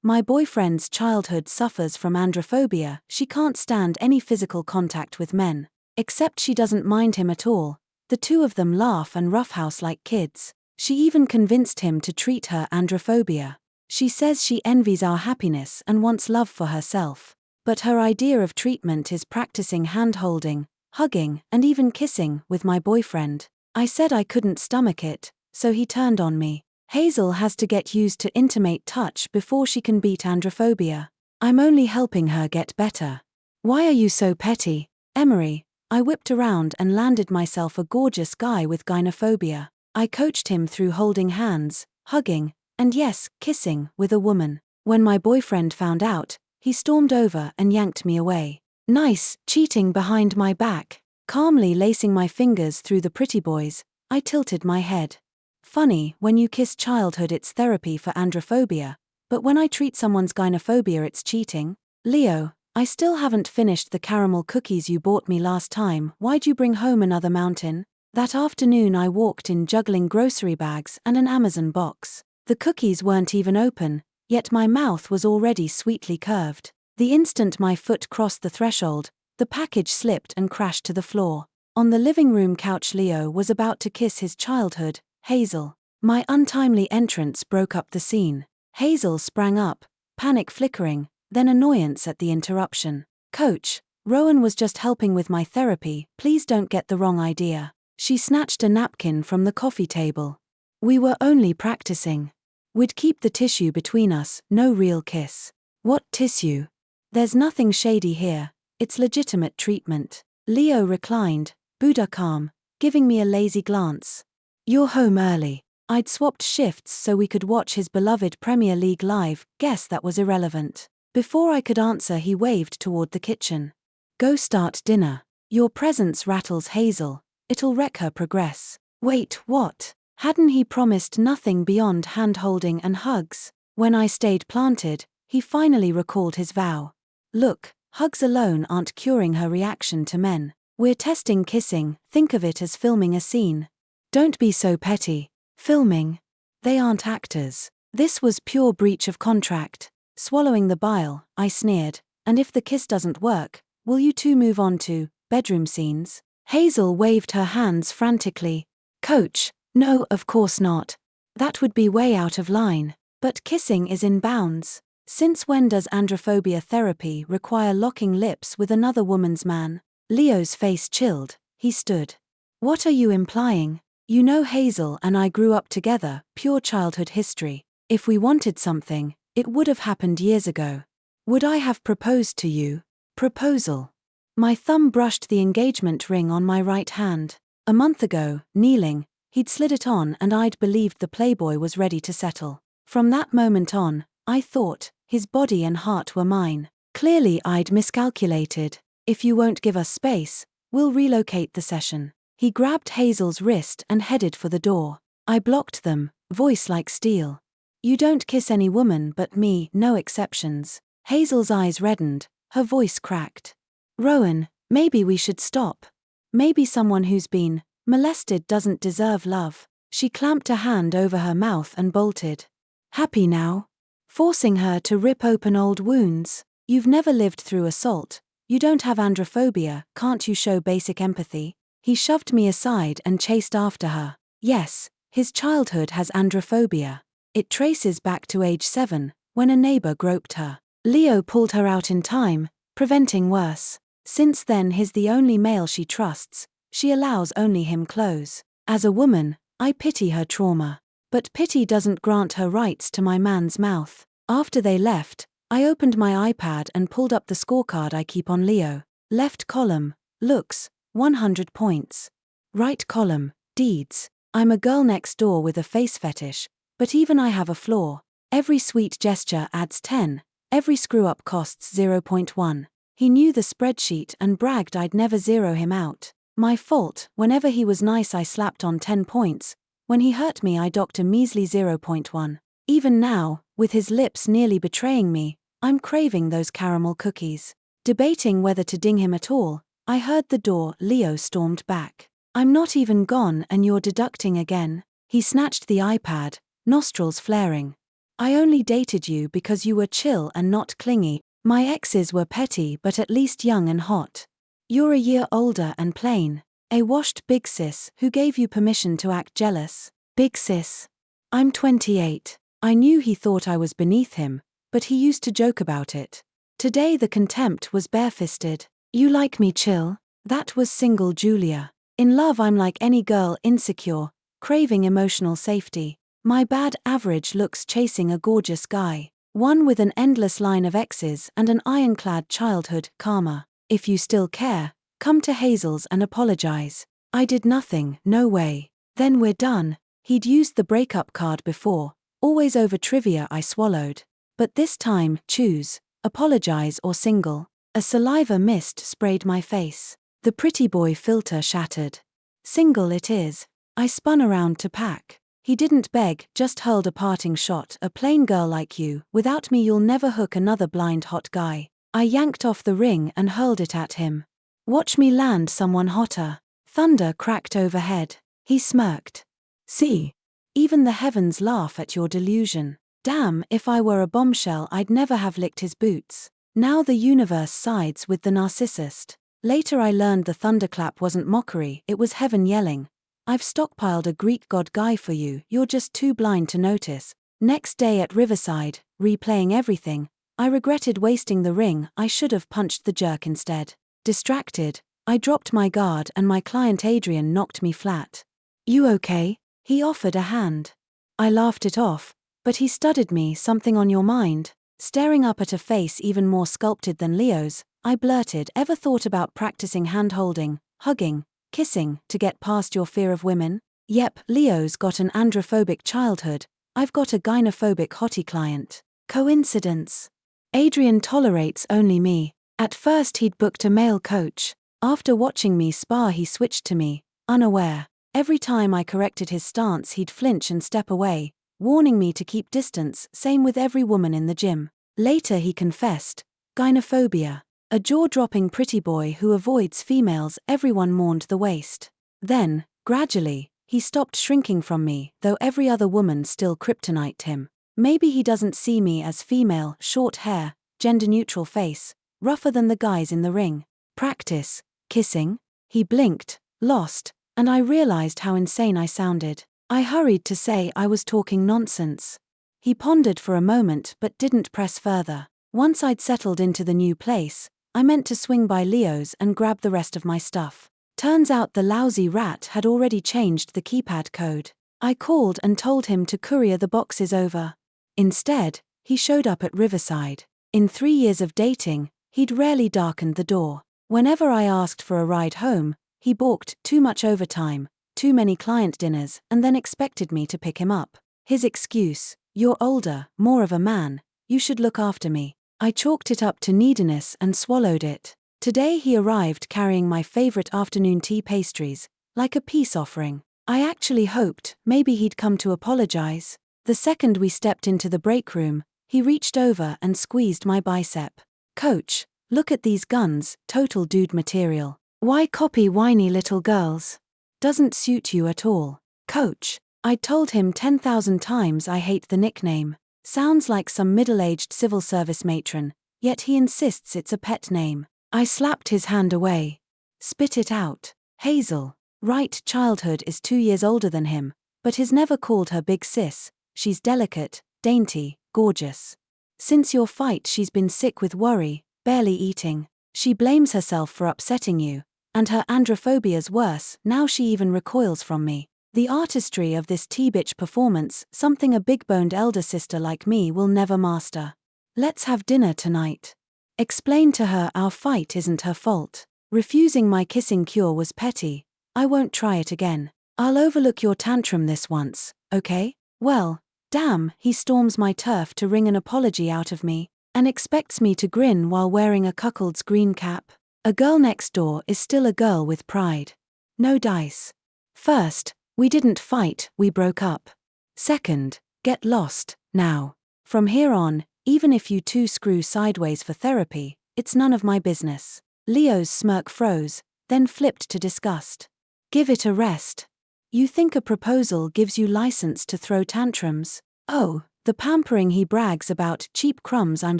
My boyfriend's childhood suffers from androphobia. She can't stand any physical contact with men. Except she doesn't mind him at all. The two of them laugh and roughhouse like kids. She even convinced him to treat her androphobia. She says she envies our happiness and wants love for herself. But her idea of treatment is practicing hand-holding, hugging, and even kissing with my boyfriend. I said I couldn't stomach it, so he turned on me. Hazel has to get used to intimate touch before she can beat androphobia. I'm only helping her get better. Why are you so petty, Emery? I whipped around and landed myself a gorgeous guy with gynophobia. I coached him through holding hands, hugging, and yes, kissing with a woman. When my boyfriend found out, he stormed over and yanked me away. Nice, cheating behind my back. Calmly lacing my fingers through the pretty boys, I tilted my head. Funny, when you kiss childhood it's therapy for androphobia, but when I treat someone's gynophobia it's cheating. Leo, I still haven't finished the caramel cookies you bought me last time. Why'd you bring home another mountain? That afternoon I walked in juggling grocery bags and an Amazon box. The cookies weren't even open, yet my mouth was already sweetly curved. The instant my foot crossed the threshold, the package slipped and crashed to the floor. On the living room couch Leo was about to kiss his childhood, Hazel. My untimely entrance broke up the scene. Hazel sprang up, panic flickering, then annoyance at the interruption. Coach, Rowan was just helping with my therapy, please don't get the wrong idea. She snatched a napkin from the coffee table. We were only practicing. We'd keep the tissue between us, no real kiss. What tissue? There's nothing shady here, it's legitimate treatment. Leo reclined, Buddha calm, giving me a lazy glance. You're home early. I'd swapped shifts so we could watch his beloved Premier League live. Guess that was irrelevant. Before I could answer he waved toward the kitchen. Go start dinner. Your presence rattles Hazel. It'll wreck her progress. Wait, what? Hadn't he promised nothing beyond hand-holding and hugs? When I stayed planted, he finally recalled his vow. Look, hugs alone aren't curing her reaction to men. We're testing kissing, think of it as filming a scene. Don't be so petty. Filming? They aren't actors. This was pure breach of contract. Swallowing the bile, I sneered. And if the kiss doesn't work, will you two move on to bedroom scenes? Hazel waved her hands frantically. Coach, no, of course not. That would be way out of line. But kissing is in bounds. Since when does androphobia therapy require locking lips with another woman's man? Leo's face chilled. He stood. What are you implying? You know Hazel and I grew up together, pure childhood history. If we wanted something, it would have happened years ago. Would I have proposed to you? Proposal. My thumb brushed the engagement ring on my right hand. A month ago, kneeling, he'd slid it on and I'd believed the playboy was ready to settle. From that moment on, I thought, his body and heart were mine. Clearly I'd miscalculated. If you won't give us space, we'll relocate the session. He grabbed Hazel's wrist and headed for the door. I blocked them, voice like steel. You don't kiss any woman but me, no exceptions. Hazel's eyes reddened, her voice cracked. Rowan, maybe we should stop. Maybe someone who's been molested doesn't deserve love. She clamped a hand over her mouth and bolted. Happy now? Forcing her to rip open old wounds. You've never lived through assault. You don't have androphobia, can't you show basic empathy? He shoved me aside and chased after her. Yes, his childhood has androphobia. It traces back to age 7, when a neighbor groped her. Leo pulled her out in time, preventing worse. Since then he's the only male she trusts. She allows only him close. As a woman, I pity her trauma. But pity doesn't grant her rights to my man's mouth. After they left, I opened my iPad and pulled up the scorecard I keep on Leo. Left column, looks, 100 points. Right column, deeds. I'm a girl next door with a face fetish, but even I have a flaw. Every sweet gesture adds 10, every screw-up costs 0.1. He knew the spreadsheet and bragged I'd never zero him out. My fault, whenever he was nice I slapped on 10 points, when he hurt me I docked a measly 0.1. Even now, with his lips nearly betraying me, I'm craving those caramel cookies. Debating whether to ding him at all, I heard the door. Leo stormed back. I'm not even gone and you're deducting again. He snatched the iPad, nostrils flaring. I only dated you because you were chill and not clingy. My exes were petty but at least young and hot. You're a year older and plain. A washed big sis who gave you permission to act jealous. Big sis. I'm 28. I knew he thought I was beneath him, but he used to joke about it. Today the contempt was barefisted. You like me chill? That was single Julia. In love I'm like any girl, insecure, craving emotional safety. My bad average looks chasing a gorgeous guy. One with an endless line of exes and an ironclad childhood, karma. If you still care, come to Hazel's and apologize. I did nothing, no way. Then we're done. He'd used the breakup card before, always over trivia I swallowed. But this time, choose, apologize or single. A saliva mist sprayed my face. The pretty boy filter shattered. Single it is. I spun around to pack. He didn't beg, just hurled a parting shot. A plain girl like you, without me you'll never hook another blind hot guy. I yanked off the ring and hurled it at him. Watch me land someone hotter. Thunder cracked overhead. He smirked. See? Even the heavens laugh at your delusion. Damn, if I were a bombshell I'd never have licked his boots. Now the universe sides with the narcissist. Later I learned the thunderclap wasn't mockery, it was heaven yelling. I've stockpiled a Greek god guy for you, you're just too blind to notice. Next day at Riverside, replaying everything, I regretted wasting the ring, I should have punched the jerk instead. Distracted, I dropped my guard and my client Adrian knocked me flat. You okay? He offered a hand. I laughed it off, but he studied me. Something on your mind? Staring up at a face even more sculpted than Leo's, I blurted, ever thought about practicing hand-holding, hugging, kissing, to get past your fear of women? Yep, Leo's got an androphobic childhood, I've got a gynophobic hottie client. Coincidence? Adrian tolerates only me. At first he'd booked a male coach. After watching me spar he switched to me, unaware. Every time I corrected his stance he'd flinch and step away, warning me to keep distance, same with every woman in the gym. Later he confessed, gynophobia. A jaw-dropping pretty boy who avoids females, everyone mourned the waste. Then, gradually, he stopped shrinking from me, though every other woman still kryptonite him. Maybe he doesn't see me as female, short hair, gender-neutral face, rougher than the guys in the ring. Practice, kissing? He blinked, lost, and I realized how insane I sounded. I hurried to say I was talking nonsense. He pondered for a moment but didn't press further. Once I'd settled into the new place, I meant to swing by Leo's and grab the rest of my stuff. Turns out the lousy rat had already changed the keypad code. I called and told him to courier the boxes over. Instead, he showed up at Riverside. In 3 years of dating, he'd rarely darkened the door. Whenever I asked for a ride home, he balked, too much overtime, too many client dinners, and then expected me to pick him up. His excuse, you're older, more of a man, you should look after me. I chalked it up to neediness and swallowed it. Today he arrived carrying my favorite afternoon tea pastries, like a peace offering. I actually hoped maybe he'd come to apologize. The second we stepped into the break room, he reached over and squeezed my bicep. Coach, look at these guns, total dude material. Why copy whiny little girls? Doesn't suit you at all. Coach, I told him 10,000 times I hate the nickname. Sounds like some middle-aged civil service matron, yet he insists it's a pet name. I slapped his hand away. Spit it out. Hazel. Right, childhood is 2 years older than him, but he's never called her big sis. She's delicate, dainty, gorgeous. Since your fight she's been sick with worry, barely eating. She blames herself for upsetting you, and her androphobia's worse, now she even recoils from me. The artistry of this T-bitch performance, something a big-boned elder sister like me will never master. Let's have dinner tonight. Explain to her our fight isn't her fault. Refusing my kissing cure was petty. I won't try it again. I'll overlook your tantrum this once, okay? Well, damn, he storms my turf to wring an apology out of me, and expects me to grin while wearing a cuckold's green cap. A girl next door is still a girl with pride. No dice. First, we didn't fight, we broke up. Second, get lost, now. From here on, even if you two screw sideways for therapy, it's none of my business. Leo's smirk froze, then flipped to disgust. Give it a rest. You think a proposal gives you license to throw tantrums? Oh, The pampering he brags about, cheap crumbs I'm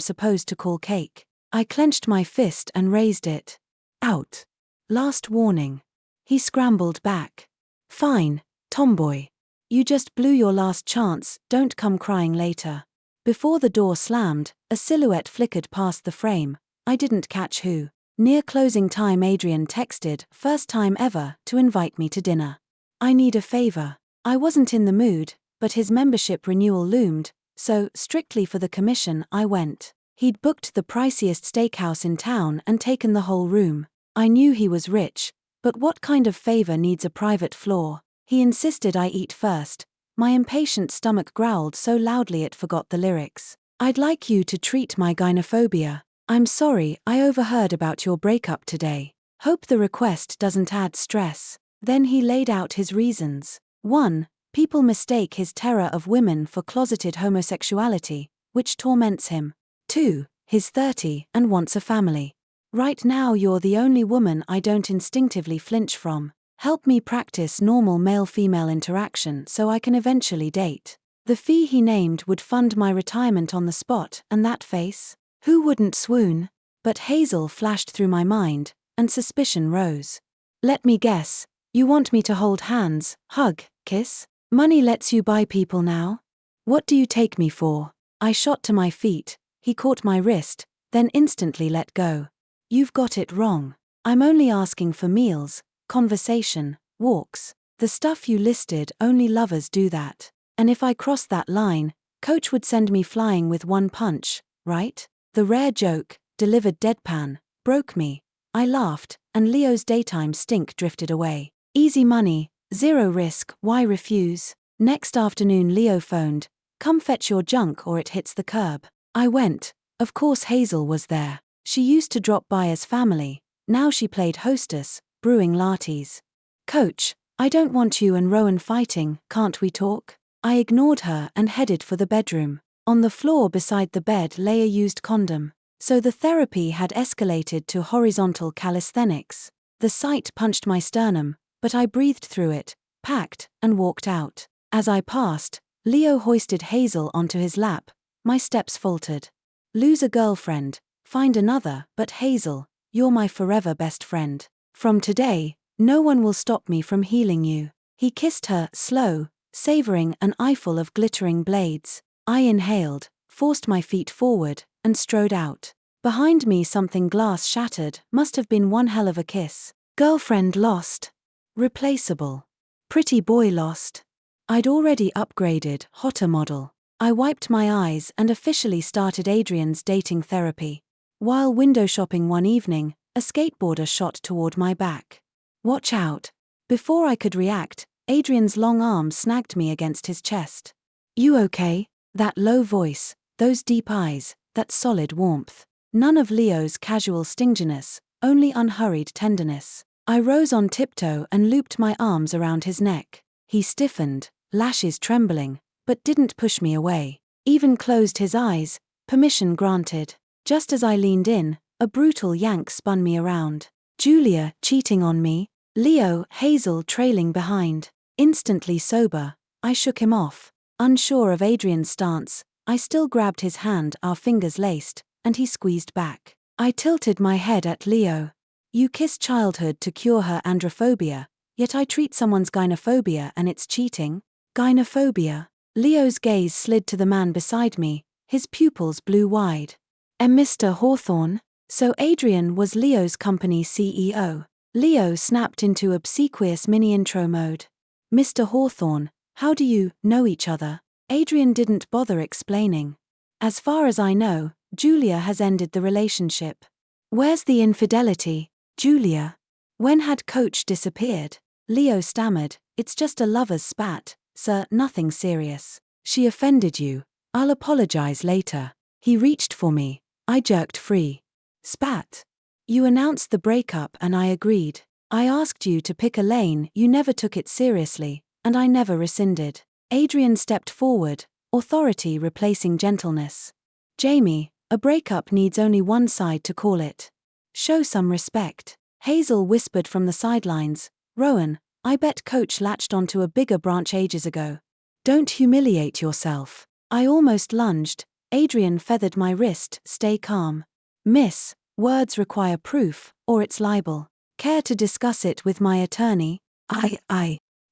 supposed to call cake. I clenched my fist and raised it. Out. Last warning. He scrambled back. Fine, tomboy. You just blew your last chance, don't come crying later. Before the door slammed, a silhouette flickered past the frame. I didn't catch who. Near closing time Adrian texted, first time ever, to invite me to dinner. I need a favor. I wasn't in the mood, but his membership renewal loomed, so, strictly for the commission, I went. He'd booked the priciest steakhouse in town and taken the whole room. I knew he was rich, but what kind of favor needs a private floor? He insisted I eat first. My impatient stomach growled so loudly it forgot the lyrics. I'd like you to treat my gynophobia. I'm sorry, I overheard about your breakup today. Hope the request doesn't add stress. Then he laid out his reasons. 1. People mistake his terror of women for closeted homosexuality, which torments him. 2. He's 30 and wants a family. Right now you're the only woman I don't instinctively flinch from. Help me practice normal male-female interaction so I can eventually date. The fee he named would fund my retirement on the spot, and that face? Who wouldn't swoon? But Hazel flashed through my mind, and suspicion rose. Let me guess, you want me to hold hands, hug, kiss? Money lets you buy people now? What do you take me for? I shot to my feet, he caught my wrist, then instantly let go. You've got it wrong. I'm only asking for meals, conversation, walks. The stuff you listed, only lovers do that. And if I crossed that line, Coach would send me flying with one punch, right? The rare joke, delivered deadpan, broke me. I laughed, and Leo's daytime stink drifted away. Easy money, zero risk, why refuse? Next afternoon Leo phoned, come fetch your junk or it hits the curb. I went. Of course Hazel was there. She used to drop by as family, now she played hostess, brewing lattes. Coach, I don't want you and Rowan fighting, can't we talk? I ignored her and headed for the bedroom. On the floor beside the bed lay a used condom. So the therapy had escalated to horizontal calisthenics. The sight punched my sternum, but I breathed through it, packed, and walked out. As I passed, Leo hoisted Hazel onto his lap. My steps faltered. Lose a girlfriend, find another, but Hazel, you're my forever best friend. From today, no one will stop me from healing you. He kissed her, slow, savoring an eyeful of glittering blades. I inhaled, forced my feet forward, and strode out. Behind me something glass shattered, must have been one hell of a kiss. Girlfriend lost. Replaceable. Pretty boy lost. I'd already upgraded, hotter model. I wiped my eyes and officially started Adrian's dating therapy. While window shopping one evening, a skateboarder shot toward my back. Watch out. Before I could react, Adrian's long arm snagged me against his chest. You okay? That low voice, those deep eyes, that solid warmth. None of Leo's casual stinginess, only unhurried tenderness. I rose on tiptoe and looped my arms around his neck. He stiffened, lashes trembling, but didn't push me away. Even closed his eyes, permission granted. Just as I leaned in, a brutal yank spun me around. Julia, cheating on me. Leo, Hazel trailing behind. Instantly sober, I shook him off. Unsure of Adrian's stance, I still grabbed his hand, our fingers laced, and he squeezed back. I tilted my head at Leo. You kiss childhood to cure her androphobia, yet I treat someone's gynophobia and it's cheating? Gynophobia. Leo's gaze slid to the man beside me, his pupils blew wide. Mr. Hawthorne? So Adrian was Leo's company CEO. Leo snapped into obsequious mini-intro mode. Mr. Hawthorne, how do you know each other? Adrian didn't bother explaining. As far as I know, Julia has ended the relationship. Where's the infidelity, Julia? When had Coach disappeared? Leo stammered, it's just a lover's spat, sir, nothing serious. She offended you. I'll apologize later. He reached for me. I jerked free. Spat. You announced the breakup and I agreed. I asked you to pick a lane, you never took it seriously, and I never rescinded. Adrian stepped forward, authority replacing gentleness. Jamie, a breakup needs only one side to call it. Show some respect. Hazel whispered from the sidelines, Rowan, I bet Coach latched onto a bigger branch ages ago. Don't humiliate yourself. I almost lunged. Adrian feathered my wrist. Stay calm. Miss, words require proof, or it's libel. Care to discuss it with my attorney?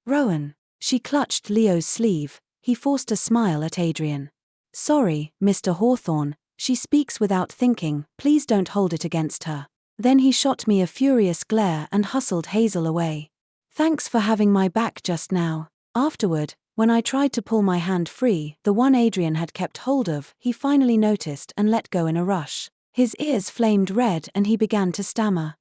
Rowan. She clutched Leo's sleeve. He forced a smile at Adrian. Sorry, Mr. Hawthorne, she speaks without thinking, please don't hold it against her. Then he shot me a furious glare and hustled Hazel away. Thanks for having my back just now. Afterward, when I tried to pull my hand free, the one Adrian had kept hold of, he finally noticed and let go in a rush. His ears flamed red and he began to stammer.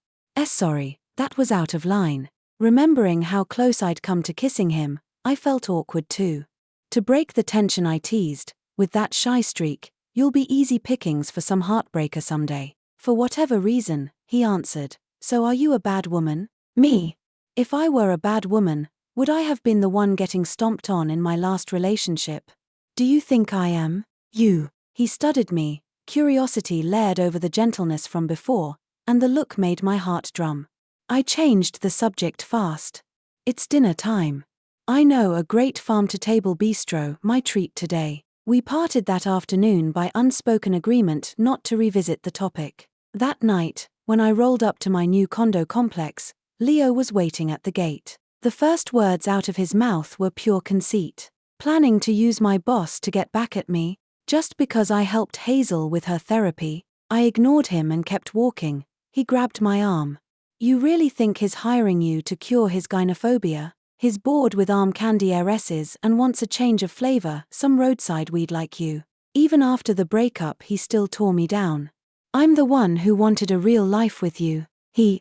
Sorry, that was out of line. Remembering how close I'd come to kissing him, I felt awkward too. To break the tension I teased, with that shy streak, you'll be easy pickings for some heartbreaker someday. For whatever reason, he answered, so are you a bad woman? Me? If I were a bad woman, would I have been the one getting stomped on in my last relationship? Do you think I am? You. He studied me, curiosity layered over the gentleness from before, and the look made my heart drum. I changed the subject fast. It's dinner time. I know a great farm-to-table bistro, my treat today. We parted that afternoon by unspoken agreement not to revisit the topic. That night, when I rolled up to my new condo complex, Leo was waiting at the gate. The first words out of his mouth were pure conceit. Planning to use my boss to get back at me, just because I helped Hazel with her therapy. I ignored him and kept walking. He grabbed my arm. You really think he's hiring you to cure his gynophobia? He's bored with arm candy heiresses and wants a change of flavor, some roadside weed like you. Even after the breakup he still tore me down. I'm the one who wanted a real life with you.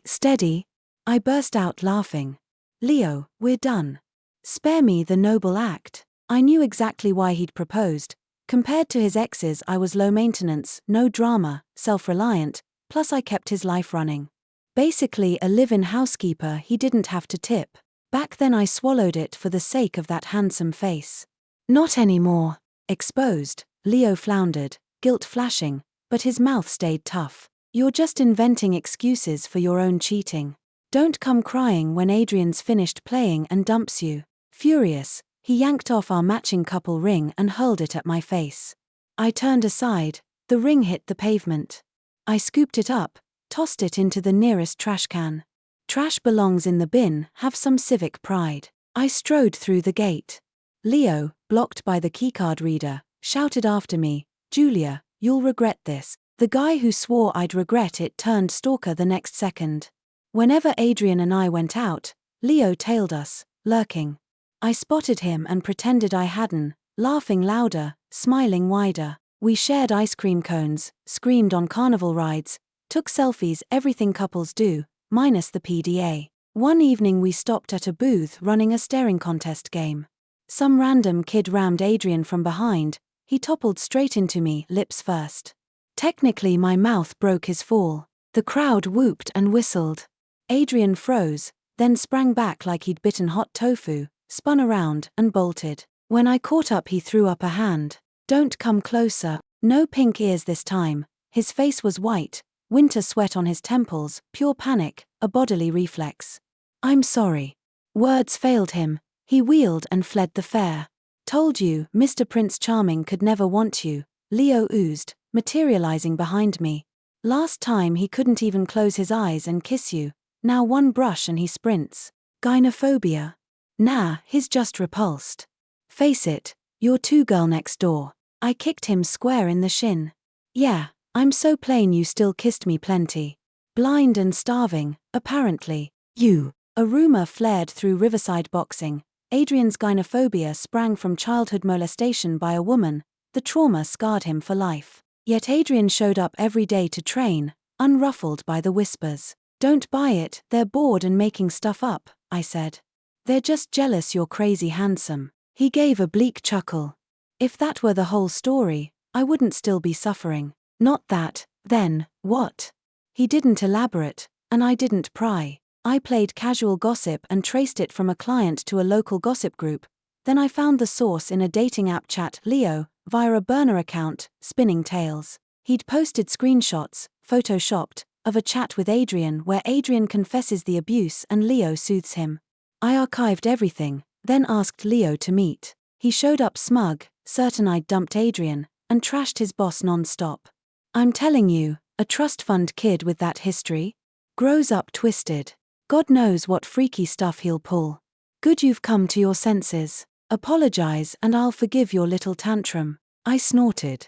Steady. I burst out laughing. Leo, we're done. Spare me the noble act. I knew exactly why he'd proposed. Compared to his exes I was low maintenance, no drama, self-reliant, plus I kept his life running. Basically a live-in housekeeper he didn't have to tip. Back then I swallowed it for the sake of that handsome face. Not anymore. Exposed, Leo floundered, guilt flashing, but his mouth stayed tough. You're just inventing excuses for your own cheating. Don't come crying when Adrian's finished playing and dumps you. Furious, he yanked off our matching couple ring and hurled it at my face. I turned aside, the ring hit the pavement. I scooped it up, tossed it into the nearest trash can. Trash belongs in the bin, have some civic pride. I strode through the gate. Leo, blocked by the keycard reader, shouted after me, Julia, you'll regret this. The guy who swore I'd regret it turned stalker the next second. Whenever Adrian and I went out, Leo tailed us, lurking. I spotted him and pretended I hadn't, laughing louder, smiling wider. We shared ice cream cones, screamed on carnival rides, took selfies, everything couples do, minus the PDA. One evening we stopped at a booth running a staring contest game. Some random kid rammed Adrian from behind. He toppled straight into me, lips first. Technically my mouth broke his fall. The crowd whooped and whistled. Adrian froze, then sprang back like he'd bitten hot tofu, spun around and bolted. When I caught up he threw up a hand. Don't come closer. No pink ears this time. His face was white, winter sweat on his temples, pure panic, a bodily reflex. I'm sorry. Words failed him. He wheeled and fled the fair. Told you, Mr. Prince Charming could never want you, Leo oozed, materializing behind me. Last time he couldn't even close his eyes and kiss you, now one brush and he sprints. Gynophobia? Nah, he's just repulsed. Face it, you're too girl next door. I kicked him square in the shin. Yeah, I'm so plain you still kissed me plenty. Blind and starving, apparently. You. A rumor flared through Riverside boxing. Adrian's gynophobia sprang from childhood molestation by a woman. The trauma scarred him for life. Yet Adrian showed up every day to train, unruffled by the whispers. Don't buy it, they're bored and making stuff up, I said. They're just jealous you're crazy handsome. He gave a bleak chuckle. If that were the whole story, I wouldn't still be suffering. Not that, then, what? He didn't elaborate, and I didn't pry. I played casual gossip and traced it from a client to a local gossip group. Then I found the source in a dating app chat, Leo, via a burner account, spinning tales. He'd posted screenshots, photoshopped, of a chat with Adrian where Adrian confesses the abuse and Leo soothes him. I archived everything, then asked Leo to meet. He showed up smug, certain I'd dumped Adrian, and trashed his boss non-stop. I'm telling you, a trust fund kid with that history grows up twisted. God knows what freaky stuff he'll pull. Good you've come to your senses. Apologize and I'll forgive your little tantrum. I snorted.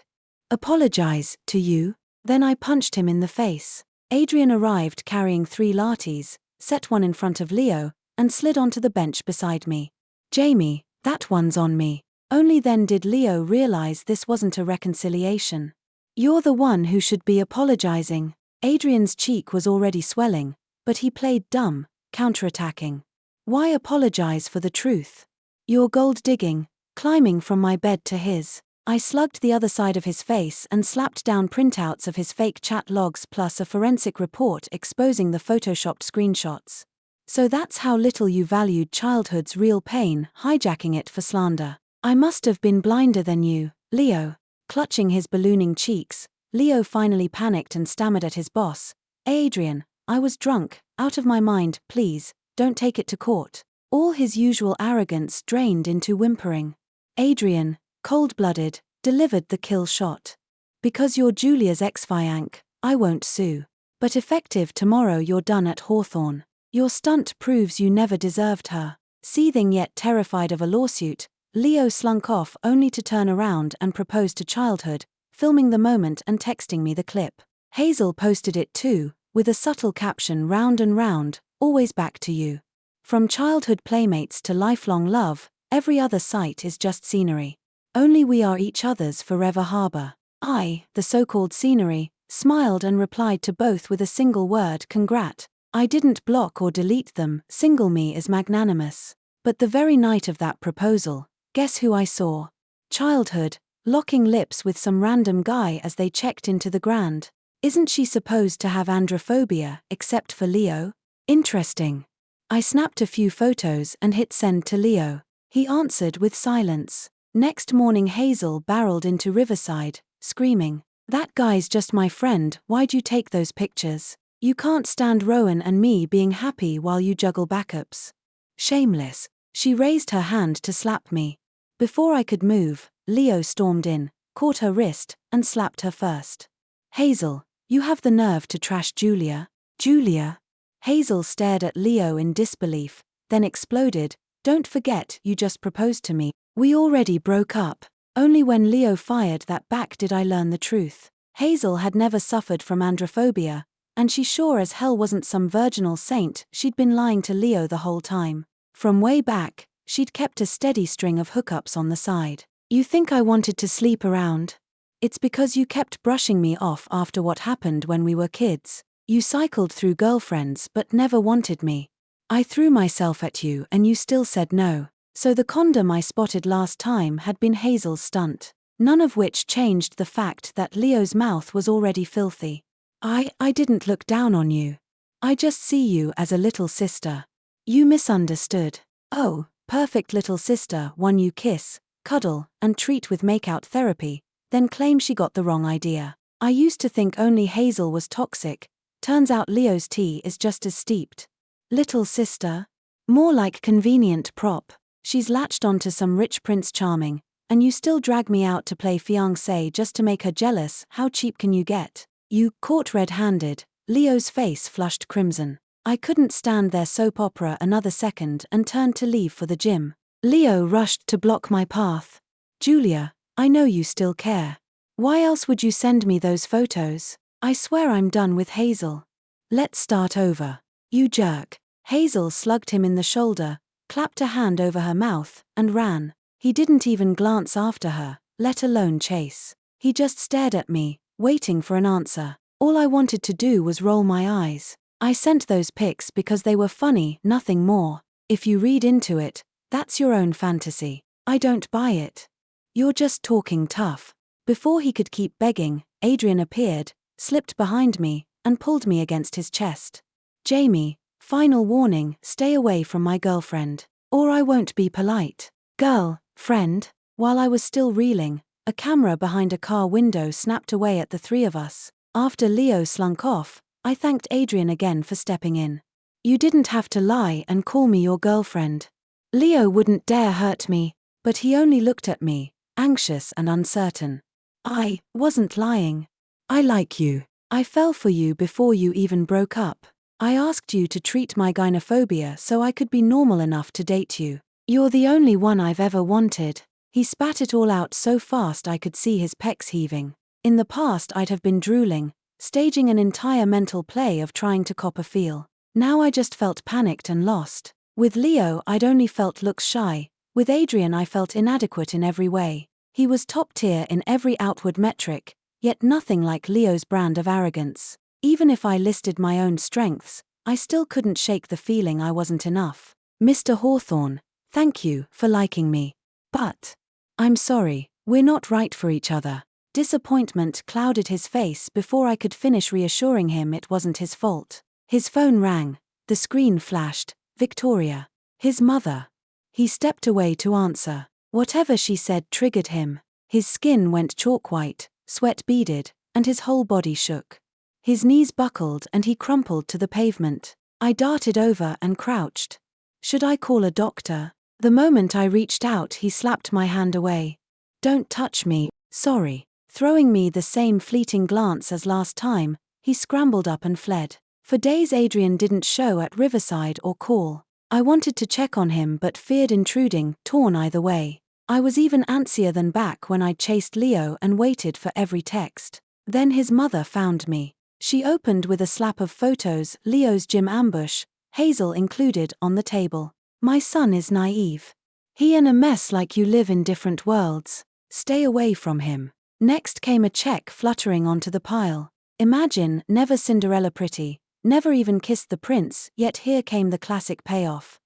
Apologize, to you? Then I punched him in the face. Adrian arrived carrying 3 lattes, set one in front of Leo, and slid onto the bench beside me. Jamie, that one's on me. Only then did Leo realize this wasn't a reconciliation. You're the one who should be apologizing. Adrian's cheek was already swelling, but he played dumb, counterattacking. Why apologize for the truth? You're gold digging, climbing from my bed to his. I slugged the other side of his face and slapped down printouts of his fake chat logs plus a forensic report exposing the photoshopped screenshots. So that's how little you valued childhood's real pain, hijacking it for slander. I must have been blinder than you, Leo. Clutching his ballooning cheeks, Leo finally panicked and stammered at his boss. Adrian, I was drunk, out of my mind, please, don't take it to court. All his usual arrogance drained into whimpering. Adrian, cold-blooded, delivered the kill shot. Because you're Julia's ex-fiancé, I won't sue. But effective tomorrow you're done at Hawthorne. Your stunt proves you never deserved her. Seething yet terrified of a lawsuit, Leo slunk off only to turn around and propose to childhood, filming the moment and texting me the clip. Hazel posted it too, with a subtle caption round and round, always back to you. From childhood playmates to lifelong love, every other sight is just scenery. Only we are each other's forever harbor. I, the so-called scenery, smiled and replied to both with a single word, congrat. I didn't block or delete them, single me is magnanimous. But the very night of that proposal, guess who I saw? Childhood, locking lips with some random guy as they checked into the Grand. Isn't she supposed to have androphobia, except for Leo? Interesting. I snapped a few photos and hit send to Leo. He answered with silence. Next morning Hazel barreled into Riverside, screaming, "That guy's just my friend, why'd you take those pictures? You can't stand Rowan and me being happy while you juggle backups." Shameless. She raised her hand to slap me. Before I could move, Leo stormed in, caught her wrist, and slapped her first. Hazel, you have the nerve to trash Julia? Julia? Hazel stared at Leo in disbelief, then exploded, "Don't forget you just proposed to me. We already broke up." Only when Leo fired that back did I learn the truth. Hazel had never suffered from androphobia, and she sure as hell wasn't some virginal saint. She'd been lying to Leo the whole time. From way back, she'd kept a steady string of hookups on the side. You think I wanted to sleep around? It's because you kept brushing me off after what happened when we were kids. You cycled through girlfriends but never wanted me. I threw myself at you and you still said no. So the condom I spotted last time had been Hazel's stunt. None of which changed the fact that Leo's mouth was already filthy. I didn't look down on you. I just see you as a little sister. You misunderstood. Oh, perfect little sister, one you kiss, cuddle, and treat with makeout therapy, then claim she got the wrong idea. I used to think only Hazel was toxic. Turns out Leo's tea is just as steeped. Little sister? More like convenient prop. She's latched onto some rich Prince Charming, and you still drag me out to play fiancé just to make her jealous. How cheap can you get? You, caught red-handed. Leo's face flushed crimson. I couldn't stand their soap opera another second and turned to leave for the gym. Leo rushed to block my path. Julia, I know you still care. Why else would you send me those photos? I swear I'm done with Hazel. Let's start over. You jerk. Hazel slugged him in the shoulder, clapped a hand over her mouth, and ran. He didn't even glance after her, let alone chase. He just stared at me, waiting for an answer. All I wanted to do was roll my eyes. I sent those pics because they were funny, nothing more. If you read into it, that's your own fantasy. I don't buy it. You're just talking tough. Before he could keep begging, Adrian appeared, slipped behind me, and pulled me against his chest. Jamie, final warning, stay away from my girlfriend, or I won't be polite. Girl, friend. While I was still reeling, a camera behind a car window snapped away at the three of us. After Leo slunk off, I thanked Adrian again for stepping in. You didn't have to lie and call me your girlfriend. Leo wouldn't dare hurt me, but he only looked at me, anxious and uncertain. I wasn't lying. I like you. I fell for you before you even broke up. I asked you to treat my gynophobia so I could be normal enough to date you. You're the only one I've ever wanted. He spat it all out so fast I could see his pecs heaving. In the past I'd have been drooling, staging an entire mental play of trying to cop a feel. Now I just felt panicked and lost. With Leo I'd only felt looks shy. With Adrian I felt inadequate in every way. He was top tier in every outward metric, yet nothing like Leo's brand of arrogance. Even if I listed my own strengths, I still couldn't shake the feeling I wasn't enough. Mr. Hawthorne, thank you for liking me. But I'm sorry, we're not right for each other. Disappointment clouded his face before I could finish reassuring him it wasn't his fault. His phone rang. The screen flashed. Victoria. His mother. He stepped away to answer. Whatever she said triggered him. His skin went chalk white, sweat beaded, and his whole body shook. His knees buckled and he crumpled to the pavement. I darted over and crouched. Should I call a doctor? The moment I reached out, he slapped my hand away. Don't touch me, sorry. Throwing me the same fleeting glance as last time, he scrambled up and fled. For days Adrian didn't show at Riverside or call. I wanted to check on him but feared intruding, torn either way. I was even antsier than back when I'd chased Leo and waited for every text. Then his mother found me. She opened with a slap of photos, Leo's gym ambush, Hazel included, on the table. My son is naive. He in a mess like you live in different worlds. Stay away from him. Next came a check fluttering onto the pile. Imagine, never Cinderella pretty, never even kissed the prince, yet here came the classic payoff.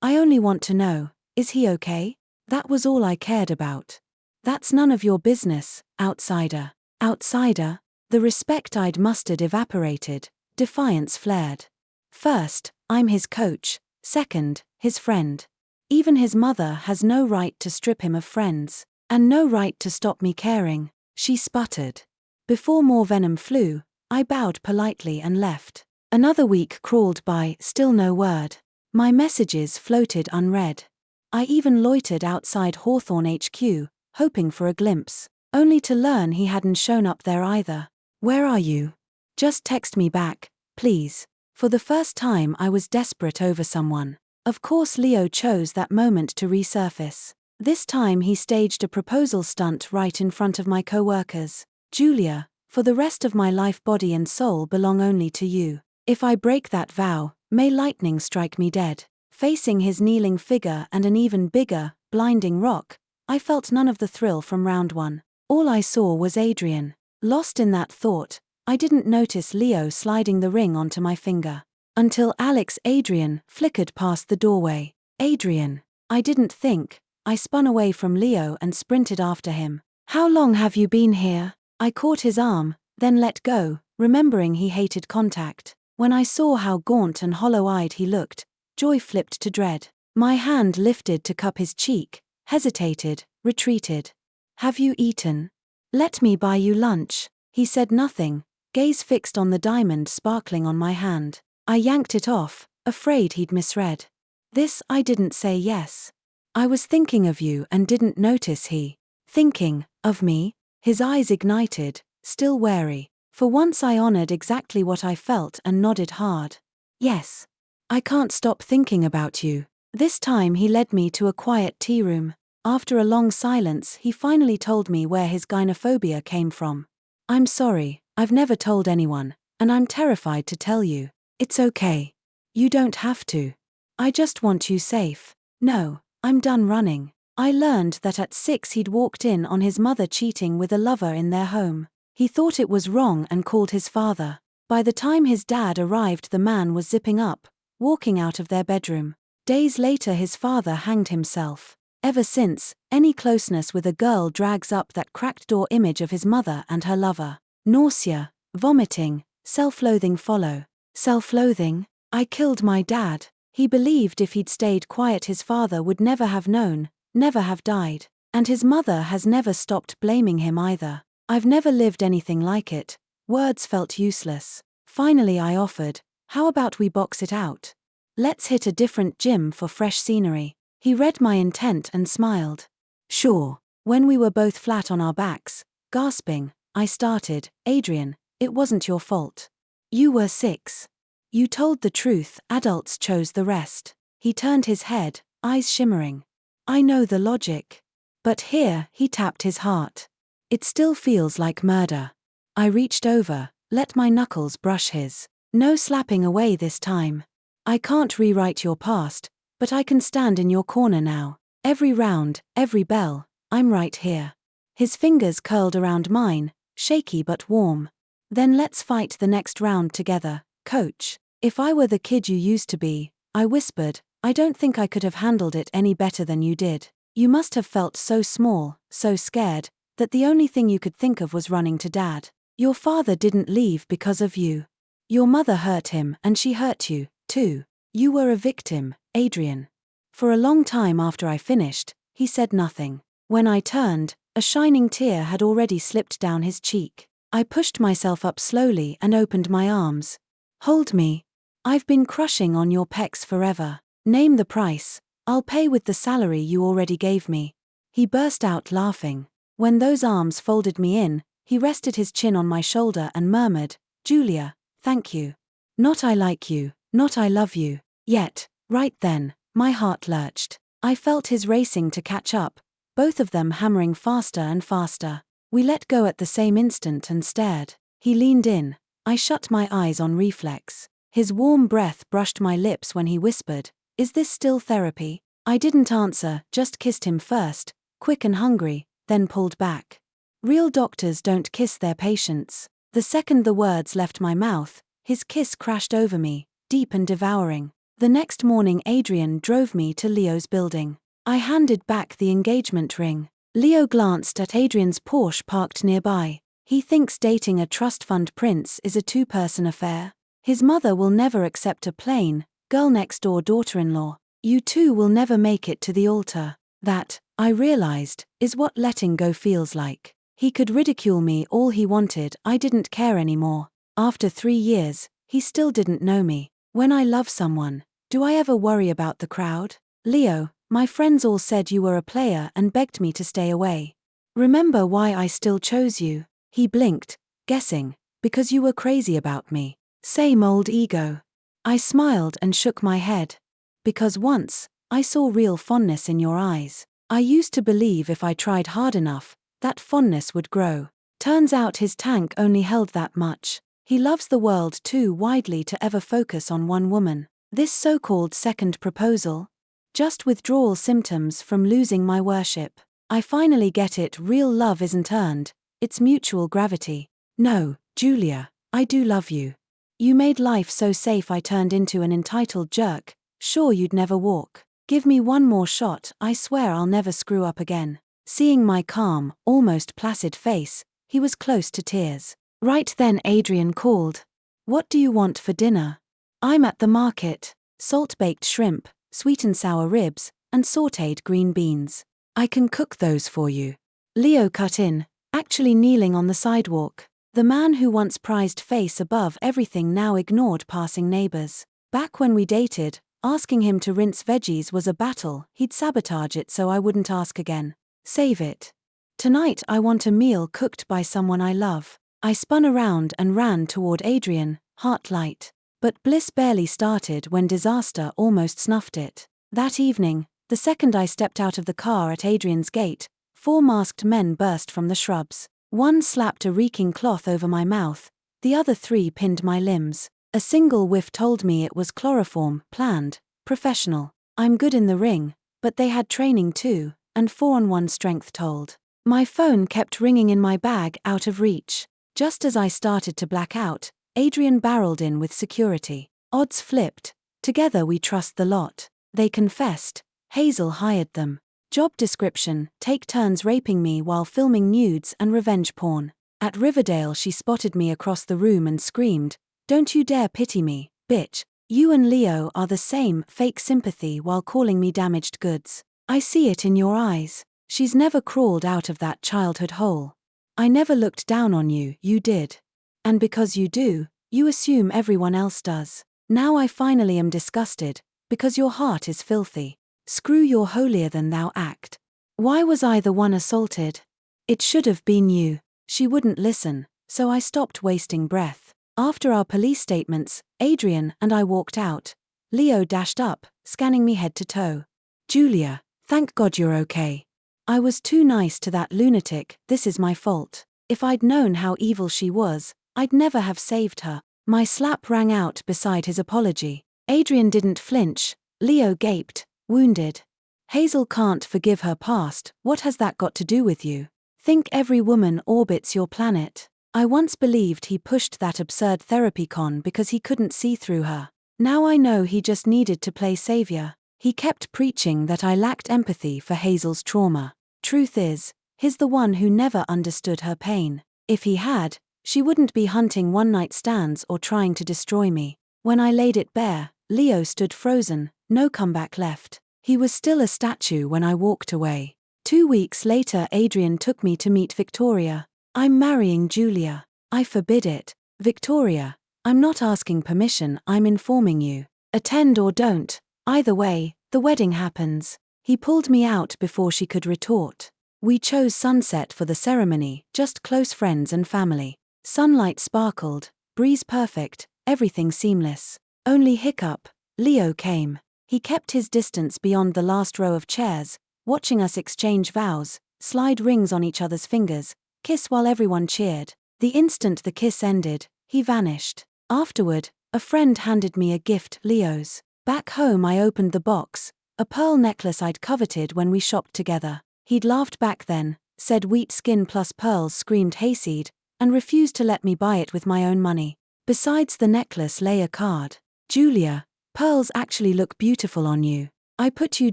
I only want to know, is he okay? That was all I cared about. That's none of your business, outsider. Outsider? The respect I'd mustered evaporated, defiance flared. First, I'm his coach. Second, his friend. Even his mother has no right to strip him of friends. And no right to stop me caring, she sputtered. Before more venom flew, I bowed politely and left. Another week crawled by, still no word. My messages floated unread. I even loitered outside Hawthorne HQ, hoping for a glimpse, only to learn he hadn't shown up there either. Where are you? Just text me back, please. For the first time I was desperate over someone. Of course Leo chose that moment to resurface. This time he staged a proposal stunt right in front of my co-workers. Julia, for the rest of my life body and soul belong only to you. If I break that vow, may lightning strike me dead. Facing his kneeling figure and an even bigger, blinding rock, I felt none of the thrill from round one. All I saw was Adrian. Lost in that thought, I didn't notice Leo sliding the ring onto my finger. Until Adrian flickered past the doorway. Adrian. I didn't think. I spun away from Leo and sprinted after him. How long have you been here? I caught his arm, then let go, remembering he hated contact. When I saw how gaunt and hollow-eyed he looked, joy flipped to dread. My hand lifted to cup his cheek, hesitated, retreated. Have you eaten? Let me buy you lunch. He said nothing, gaze fixed on the diamond sparkling on my hand. I yanked it off, afraid he'd misread. This I didn't say yes. I was thinking of you and didn't notice he. Thinking, of me? His eyes ignited, still wary. For once I honored exactly what I felt and nodded hard. Yes. I can't stop thinking about you. This time he led me to a quiet tea room. After a long silence he finally told me where his gynophobia came from. I'm sorry, I've never told anyone, and I'm terrified to tell you. It's okay. You don't have to. I just want you safe. No. I'm done running. I learned that at 6 he'd walked in on his mother cheating with a lover in their home. He thought it was wrong and called his father. By the time his dad arrived the man was zipping up, walking out of their bedroom. Days later his father hanged himself. Ever since, any closeness with a girl drags up that cracked door image of his mother and her lover. Nausea, vomiting, self-loathing follow. Self-loathing? I killed my dad. He believed if he'd stayed quiet his father would never have known, never have died. And his mother has never stopped blaming him either. I've never lived anything like it. Words felt useless. Finally I offered, how about we box it out? Let's hit a different gym for fresh scenery. He read my intent and smiled. Sure. When we were both flat on our backs, gasping, I started, Adrian, it wasn't your fault. You were 6. You told the truth, adults chose the rest. He turned his head, eyes shimmering. I know the logic. But here, he tapped his heart. It still feels like murder. I reached over, let my knuckles brush his. No slapping away this time. I can't rewrite your past, but I can stand in your corner now. Every round, every bell, I'm right here. His fingers curled around mine, shaky but warm. Then let's fight the next round together, coach. If I were the kid you used to be, I whispered, I don't think I could have handled it any better than you did. You must have felt so small, so scared, that the only thing you could think of was running to Dad. Your father didn't leave because of you. Your mother hurt him and she hurt you, too. You were a victim, Adrian. For a long time after I finished, he said nothing. When I turned, a shining tear had already slipped down his cheek. I pushed myself up slowly and opened my arms. Hold me. I've been crushing on your pecs forever. Name the price. I'll pay with the salary you already gave me. He burst out laughing. When those arms folded me in, he rested his chin on my shoulder and murmured, Julia, thank you. Not I like you, not I love you. Yet, right then, my heart lurched. I felt his racing to catch up, both of them hammering faster and faster. We let go at the same instant and stared. He leaned in. I shut my eyes on reflex. His warm breath brushed my lips when he whispered, Is this still therapy? I didn't answer, just kissed him first, quick and hungry, then pulled back. Real doctors don't kiss their patients. The second the words left my mouth, his kiss crashed over me, deep and devouring. The next morning Adrian drove me to Leo's building. I handed back the engagement ring. Leo glanced at Adrian's Porsche parked nearby. He thinks dating a trust fund prince is a two-person affair. His mother will never accept a plain, girl-next-door daughter-in-law. You two will never make it to the altar. That, I realized, is what letting go feels like. He could ridicule me all he wanted, I didn't care anymore. After 3 years, he still didn't know me. When I love someone, do I ever worry about the crowd? Leo, my friends all said you were a player and begged me to stay away. Remember why I still chose you? He blinked, guessing, because you were crazy about me. Same old ego. I smiled and shook my head. Because once, I saw real fondness in your eyes. I used to believe if I tried hard enough, that fondness would grow. Turns out his tank only held that much. He loves the world too widely to ever focus on one woman. This so-called second proposal? Just withdrawal symptoms from losing my worship. I finally get it, real love isn't earned, it's mutual gravity. No, Julia, I do love you. You made life so safe I turned into an entitled jerk, sure you'd never walk. Give me one more shot, I swear I'll never screw up again. Seeing my calm, almost placid face, he was close to tears. Right then Adrian called. What do you want for dinner? I'm at the market. Salt-baked shrimp, sweet and sour ribs, and sautéed green beans. I can cook those for you. Leo cut in, actually kneeling on the sidewalk. The man who once prized face above everything now ignored passing neighbors. Back when we dated, asking him to rinse veggies was a battle, he'd sabotage it so I wouldn't ask again. Save it. Tonight I want a meal cooked by someone I love. I spun around and ran toward Adrian, heart light. But bliss barely started when disaster almost snuffed it. That evening, the second I stepped out of the car at Adrian's gate, 4 masked men burst from the shrubs. One slapped a reeking cloth over my mouth, the other 3 pinned my limbs. A single whiff told me it was chloroform, planned, professional. I'm good in the ring, but they had training too, and 4-on-1 strength told. My phone kept ringing in my bag out of reach. Just as I started to black out, Adrian barreled in with security. Odds flipped. Together we trust the lot. They confessed. Hazel hired them. Job description, take turns raping me while filming nudes and revenge porn. At Riverdale she spotted me across the room and screamed, Don't you dare pity me, bitch. You and Leo are the same, fake sympathy while calling me damaged goods. I see it in your eyes. She's never crawled out of that childhood hole. I never looked down on you, you did. And because you do, you assume everyone else does. Now I finally am disgusted, because your heart is filthy. Screw your holier-than-thou act. Why was I the one assaulted? It should have been you. She wouldn't listen, so I stopped wasting breath. After our police statements, Adrian and I walked out. Leo dashed up, scanning me head to toe. Julia, thank God you're okay. I was too nice to that lunatic, this is my fault. If I'd known how evil she was, I'd never have saved her. My slap rang out beside his apology. Adrian didn't flinch. Leo gaped, wounded. Hazel can't forgive her past, what has that got to do with you? Think every woman orbits your planet. I once believed he pushed that absurd therapy con because he couldn't see through her. Now I know he just needed to play savior. He kept preaching that I lacked empathy for Hazel's trauma. Truth is, he's the one who never understood her pain. If he had, she wouldn't be hunting one-night stands or trying to destroy me. When I laid it bare, Leo stood frozen, no comeback left. He was still a statue when I walked away. 2 weeks later Adrian took me to meet Victoria. I'm marrying Julia. I forbid it. Victoria, I'm not asking permission, I'm informing you. Attend or don't. Either way, the wedding happens. He pulled me out before she could retort. We chose sunset for the ceremony, just close friends and family. Sunlight sparkled, breeze perfect, everything seamless. Only hiccup, Leo came. He kept his distance beyond the last row of chairs, watching us exchange vows, slide rings on each other's fingers, kiss while everyone cheered. The instant the kiss ended, he vanished. Afterward, a friend handed me a gift, Leo's. Back home I opened the box, a pearl necklace I'd coveted when we shopped together. He'd laughed back then, said wheat skin plus pearls screamed hayseed, and refused to let me buy it with my own money. Besides the necklace lay a card. Julia, pearls actually look beautiful on you. I put you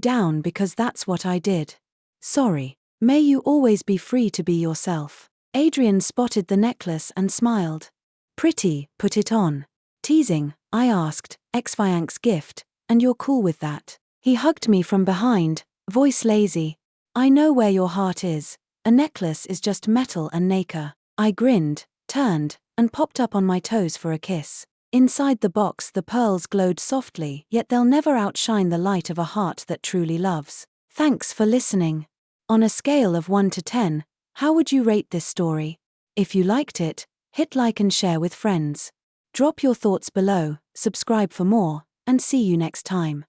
down because that's what I did. Sorry. May you always be free to be yourself. Adrian spotted the necklace and smiled. Pretty, put it on. Teasing, I asked, Exfiank's gift, and you're cool with that. He hugged me from behind, voice lazy. I know where your heart is. A necklace is just metal and nacre. I grinned, turned, and popped up on my toes for a kiss. Inside the box the pearls glowed softly, yet they'll never outshine the light of a heart that truly loves. Thanks for listening. On a scale of 1 to 10, how would you rate this story? If you liked it, hit like and share with friends. Drop your thoughts below, subscribe for more, and see you next time.